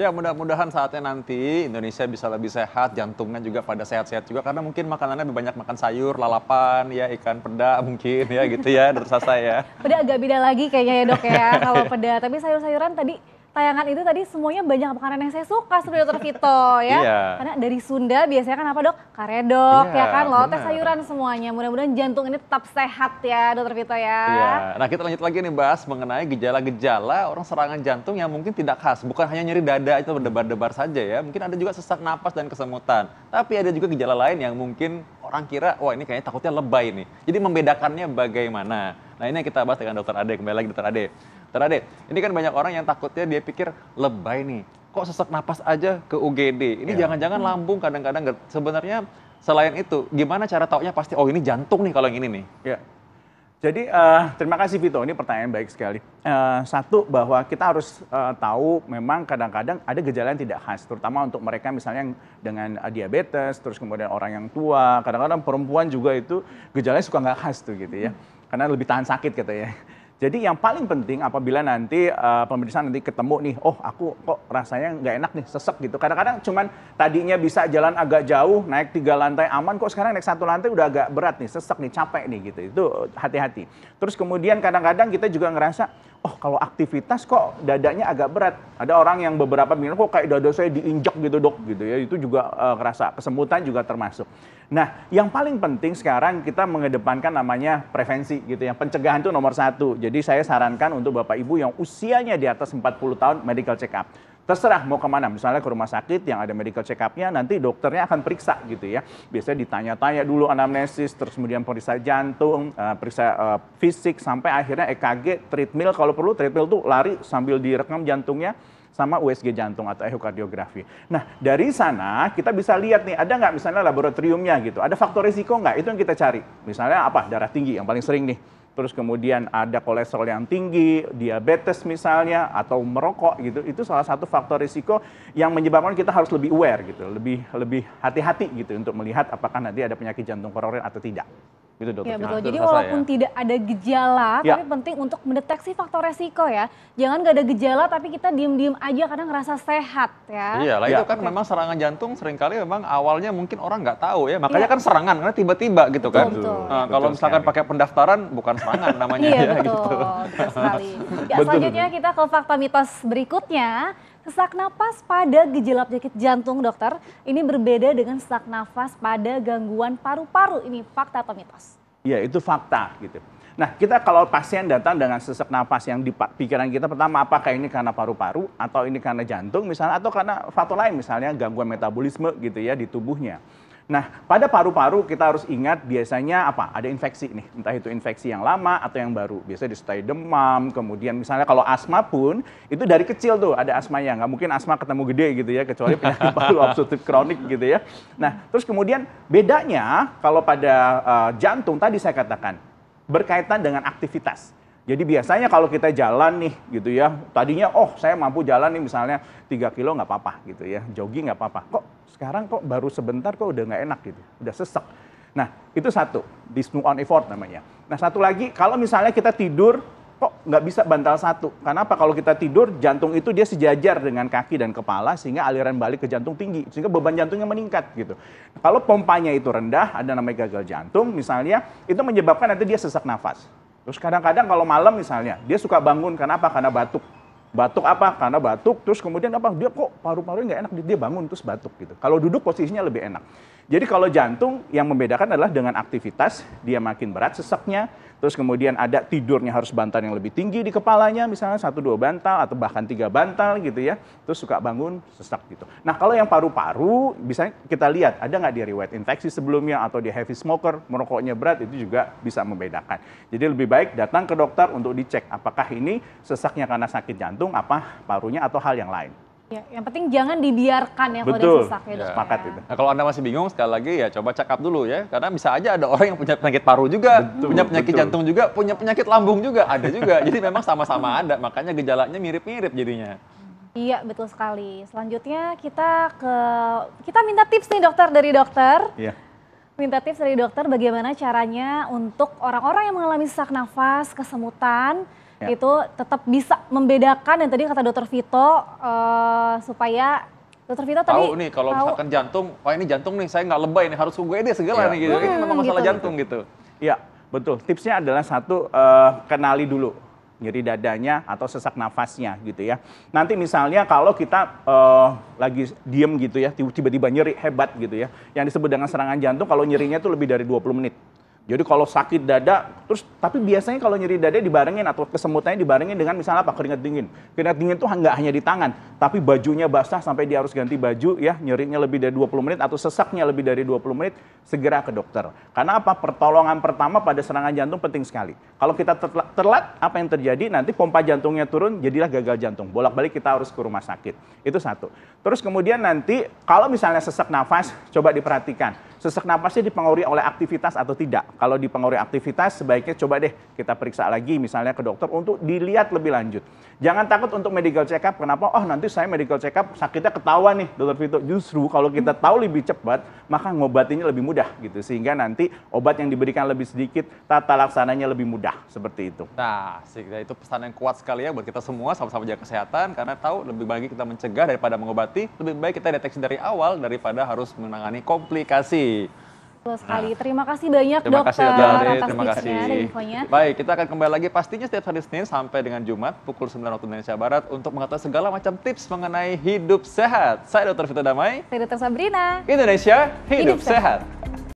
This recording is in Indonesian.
Ya mudah-mudahan saatnya nanti Indonesia bisa lebih sehat, jantungnya juga pada sehat-sehat juga karena mungkin makanannya lebih banyak makan sayur, lalapan, ya ikan peda mungkin ya gitu ya, Dokter Sasa ya. Peda agak beda lagi kayaknya ya dok ya kalau peda. Tapi sayur-sayuran tadi tayangan itu tadi semuanya banyak makanan yang saya suka seperti dokter Vito ya. Iya. Karena dari Sunda biasanya kan apa dok? Karedok Iya, ya kan, lotek benar. sayuran semuanya. Mudah-mudahan jantung ini tetap sehat ya dokter Vito ya. Iya, nah kita lanjut lagi nih bahas mengenai gejala-gejala orang serangan jantung yang mungkin tidak khas. Bukan hanya nyeri dada itu berdebar-debar saja ya, mungkin ada juga sesak napas dan kesemutan. Tapi ada juga gejala lain yang mungkin orang kira, wah ini kayaknya takutnya lebay nih. Jadi membedakannya bagaimana? Nah ini yang kita bahas dengan Dokter Ade, kembali lagi Dokter Ade. Dokter Ade, ini kan banyak orang yang takutnya dia pikir lebay nih. Kok sesak napas aja ke UGD? Ini jangan-jangan lambung kadang-kadang sebenarnya selain itu, gimana cara taunya pasti, oh ini jantung nih kalau yang ini nih? Ya. Jadi terima kasih Vito, ini pertanyaan baik sekali. Satu, bahwa kita harus tahu memang kadang-kadang ada gejala yang tidak khas, terutama untuk mereka misalnya yang dengan diabetes, terus kemudian orang yang tua, kadang-kadang perempuan juga itu gejalanya suka nggak khas tuh gitu ya, karena lebih tahan sakit katanya. Jadi yang paling penting apabila nanti pemeriksaan nanti ketemu nih, oh aku kok rasanya nggak enak nih, sesek gitu. Kadang-kadang cuman tadinya bisa jalan agak jauh, naik 3 lantai aman, kok sekarang naik 1 lantai udah agak berat nih, sesek nih, capek nih gitu. Itu hati-hati. Terus kemudian kadang-kadang kita juga ngerasa, oh kalau aktivitas kok dadanya agak berat. Ada orang yang beberapa bilang, kok kayak dada saya diinjak gitu dok, gitu ya. Itu juga ngerasa, kesemutan juga termasuk. Nah, yang paling penting sekarang kita mengedepankan namanya prevensi gitu ya. Pencegahan itu nomor 1. Jadi saya sarankan untuk Bapak Ibu yang usianya di atas 40 tahun medical check up. Terserah mau kemana, misalnya ke rumah sakit yang ada medical check up-nya, nanti dokternya akan periksa gitu ya. Biasanya ditanya-tanya dulu anamnesis, terus kemudian periksa jantung, periksa fisik, sampai akhirnya EKG, treadmill, kalau perlu treadmill tuh lari sambil direkam jantungnya, sama USG jantung atau echocardiografi. Nah, dari sana kita bisa lihat nih, ada nggak misalnya laboratoriumnya gitu, ada faktor risiko nggak, itu yang kita cari. Misalnya apa, darah tinggi yang paling sering nih. Terus kemudian ada kolesterol yang tinggi, diabetes misalnya, atau merokok gitu, itu salah satu faktor risiko yang menyebabkan kita harus lebih aware gitu, lebih hati-hati gitu untuk melihat apakah nanti ada penyakit jantung koroner atau tidak. Gitu dokter. Ya betul, Nah, jadi terus walaupun saya. tidak ada gejala, Ya. tapi penting untuk mendeteksi faktor resiko ya. Jangan nggak ada gejala tapi kita diem-diem aja kadang ngerasa sehat ya. Iya lah, Ya. itu kan memang serangan jantung seringkali memang awalnya mungkin orang nggak tahu ya, makanya kan serangan karena tiba-tiba gitu kan. Betul. Nah, kalau Betul misalkan sekali. pakai pendaftaran bukan serangan namanya Iya ya betul, gitu. betul sekali. Ya, Betul, selanjutnya kita ke fakta mitos berikutnya. Sesak napas pada gejala penyakit jantung dokter, ini berbeda dengan sesak nafas pada gangguan paru-paru. Ini fakta atau mitos? Iya, itu fakta gitu. Nah, kita kalau pasien datang dengan sesak napas yang di pikiran kita pertama, apakah ini karena paru-paru atau ini karena jantung misalnya, atau karena faktor lain misalnya gangguan metabolisme gitu ya di tubuhnya. Nah, pada paru-paru kita harus ingat biasanya apa? Ada infeksi nih, entah itu infeksi yang lama atau yang baru. Biasanya disertai demam, kemudian misalnya kalau asma pun itu dari kecil tuh ada asmanya, nggak mungkin asma ketemu gede gitu ya, kecuali penyakit paru obstruktif kronik gitu ya. Nah, terus kemudian bedanya kalau pada jantung tadi saya katakan berkaitan dengan aktivitas. Jadi biasanya kalau kita jalan nih gitu ya, tadinya oh saya mampu jalan nih misalnya 3 kilo nggak apa-apa gitu ya, jogging nggak apa-apa. Kok sekarang kok baru sebentar kok udah nggak enak gitu, udah sesek. Nah itu satu, dyspnea on effort namanya. Nah satu lagi, kalau misalnya kita tidur kok nggak bisa bantal satu. Kenapa? Kalau kita tidur jantung itu dia sejajar dengan kaki dan kepala sehingga aliran balik ke jantung tinggi, sehingga beban jantungnya meningkat gitu. Kalau pompanya itu rendah, ada namanya gagal jantung misalnya, itu menyebabkan nanti dia sesak nafas. Terus kadang-kadang kalau malam misalnya, dia suka bangun, kenapa? Karena batuk. Batuk apa? Karena batuk, terus kemudian apa? Dia kok paru-parunya nggak enak, dia bangun terus batuk gitu. Kalau duduk posisinya lebih enak. Jadi kalau jantung yang membedakan adalah dengan aktivitas, dia makin berat seseknya, terus kemudian ada tidurnya harus bantal yang lebih tinggi di kepalanya, misalnya 1-2 bantal atau bahkan 3 bantal gitu ya, terus suka bangun sesak gitu. Nah kalau yang paru-paru, bisa kita lihat ada nggak dia riwayat infeksi sebelumnya atau dia heavy smoker, merokoknya berat, itu juga bisa membedakan. Jadi lebih baik datang ke dokter untuk dicek apakah ini sesaknya karena sakit jantung, apa parunya atau hal yang lain. Ya, yang penting jangan dibiarkan ya kalau udah Betul. sesak ya dok. Sepakat ya. itu. Nah, kalau Anda masih bingung, sekali lagi ya coba check up dulu ya. Karena bisa aja ada orang yang punya penyakit paru juga, Betul, punya penyakit betul. jantung juga, punya penyakit lambung juga, ada juga. Jadi memang sama-sama ada, makanya gejalanya mirip-mirip jadinya. Iya betul sekali. Selanjutnya kita minta tips nih dokter dari dokter. Iya. Minta tips dari dokter bagaimana caranya untuk orang-orang yang mengalami sesak nafas, kesemutan, itu tetap bisa membedakan, dan tadi kata Dokter Vito supaya Dokter Vito tadi Tahu nih kalau misalkan jantung, wah ini jantung nih, saya nggak lebay nih, harus UGD segala nih gitu. Ini memang masalah gitu. jantung gitu. Iya, betul. Tipsnya adalah satu, kenali dulu nyeri dadanya atau sesak nafasnya gitu ya. Nanti misalnya kalau kita lagi diem gitu ya, tiba-tiba nyeri hebat gitu ya. Yang disebut dengan serangan jantung kalau nyerinya itu lebih dari 20 menit. Jadi kalau sakit dada, terus tapi biasanya kalau nyeri dada dibarengin atau kesemutannya dibarengin dengan misalnya apa? Keringat dingin. Keringat dingin itu nggak hanya di tangan, tapi bajunya basah sampai dia harus ganti baju ya, nyerinya lebih dari 20 menit atau sesaknya lebih dari 20 menit, segera ke dokter. Karena apa? Pertolongan pertama pada serangan jantung penting sekali. Kalau kita telat, apa yang terjadi? Nanti pompa jantungnya turun, jadilah gagal jantung. Bolak-balik kita harus ke rumah sakit. Itu satu. Terus kemudian nanti kalau misalnya sesak nafas, coba diperhatikan. Sesak nafasnya dipengaruhi oleh aktivitas atau tidak. Kalau dipengaruhi aktivitas, sebaiknya coba deh kita periksa lagi misalnya ke dokter untuk dilihat lebih lanjut. Jangan takut untuk medical check up. Kenapa? Oh nanti saya medical check up sakitnya ketahuan nih, Dokter Vito. Justru kalau kita tahu lebih cepat, maka ngobatinya lebih mudah gitu. Sehingga nanti obat yang diberikan lebih sedikit, tata laksananya lebih mudah. Seperti itu. Nah, itu pesan yang kuat sekali ya buat kita semua, sama-sama jaga kesehatan, karena tahu lebih baik kita mencegah daripada mengobati, lebih baik kita deteksi dari awal daripada harus menangani komplikasi. Betul sekali. Terima kasih banyak Terima Dokter kasih Dr. atas Terima kasih. tipsnya dan infonya. Baik, kita akan kembali lagi pastinya setiap hari Senin sampai dengan Jumat pukul 9 waktu Indonesia Barat untuk mengetahui segala macam tips mengenai hidup sehat. Saya Dr. Vito Damai. Saya Dokter Sabrina. Indonesia hidup Hidup sehat. sehat.